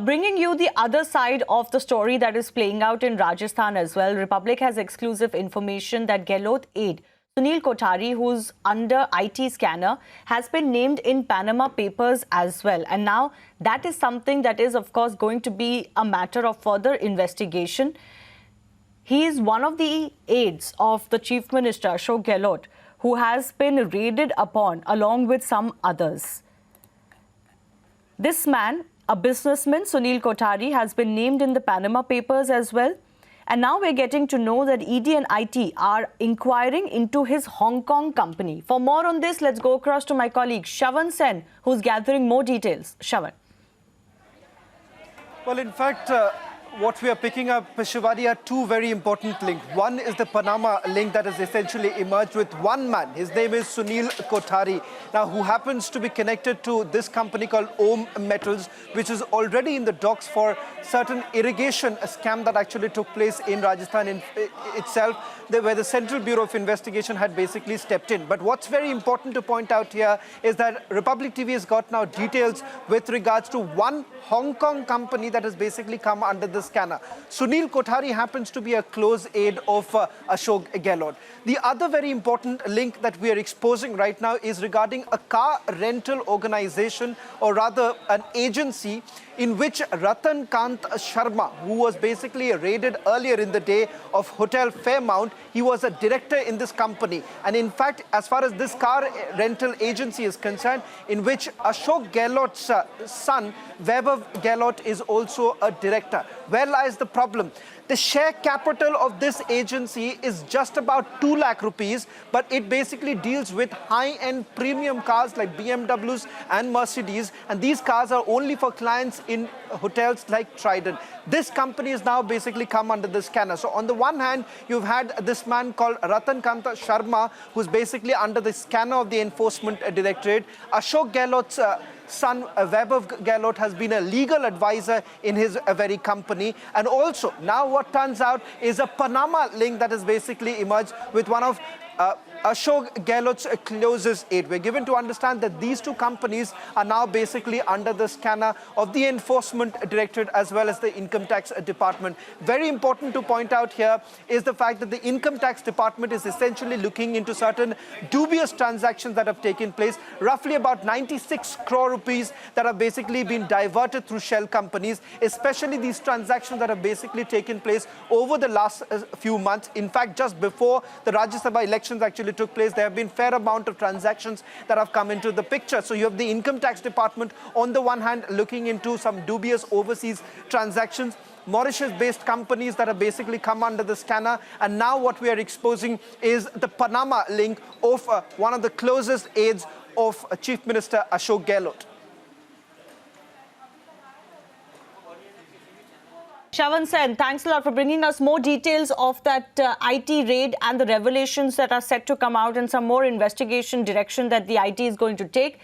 Bringing you the other side of the story that is playing out in Rajasthan as well. Republic has exclusive information that Gehlot aide Sunil Kothari, who's under IT scanner, has been named in Panama papers as well. And now that is something that is, of course, going to be a matter of further investigation. He is one of the aides of the Chief Minister, Ashok Gehlot, who has been raided upon along with some others. This man, a businessman, Sunil Kothari, has been named in the Panama papers as well. And now we're getting to know that ED and IT are inquiring into his Hong Kong company. For more on this, let's go across to my colleague Shravan Sen, who's gathering more details. Shravan. Well, in fact, what we are picking up, Shivadi, are two very important links. One is the Panama link that has essentially emerged with one man. His name is Sunil Kothari, now who happens to be connected to this company called Om Metals, which is already in the docks for certain irrigation scam that actually took place in Rajasthan itself, where the Central Bureau of Investigation had basically stepped in. But what's very important to point out here is that Republic TV has got now details with regards to one Hong Kong company that has basically come under the scanner. Sunil Kothari happens to be a close aide of Ashok Gehlot. The other very important link that we are exposing right now is regarding a car rental organization, or rather an agency, in which Ratan Kant Sharma, who was basically raided earlier in the day of Hotel Fairmount, he was a director in this company. And in fact, as far as this car rental agency is concerned, in which Ashok Gehlot's son, Vaibhav Gehlot, is also a director. Where lies the problem? The share capital of this agency is just about 2 lakh rupees, but it basically deals with high-end premium cars like BMWs and Mercedes, and these cars are only for clients in hotels like Trident. This company has now basically come under the scanner. So on the one hand, you've had this man called Ratan Kanta Sharma, who's basically under the scanner of the Enforcement Directorate. Ashok Gehlot's son, Vaibhav Gehlot, has been a legal advisor in his very company. And also, now what turns out is a Panama link that has basically emerged with one of Ashok Gehlot's closest aide. We're given to understand that these two companies are now basically under the scanner of the Enforcement Directorate as well as the Income Tax Department. Very important to point out here is the fact that the Income Tax Department is essentially looking into certain dubious transactions that have taken place, roughly about 96 crore rupees that have basically been diverted through shell companies, especially these transactions that have basically taken place over the last few months. In fact, just before the Rajya Sabha elections actually took place, there have been fair amount of transactions that have come into the picture. So you have the Income Tax Department on the one hand looking into some dubious overseas transactions, Mauritius-based companies that have basically come under the scanner, and now what we are exposing is the Panama link of one of the closest aides of Chief Minister Ashok Gehlot. Shravan Sen, thanks a lot for bringing us more details of that IT raid and the revelations that are set to come out, and some more investigation direction that the IT is going to take.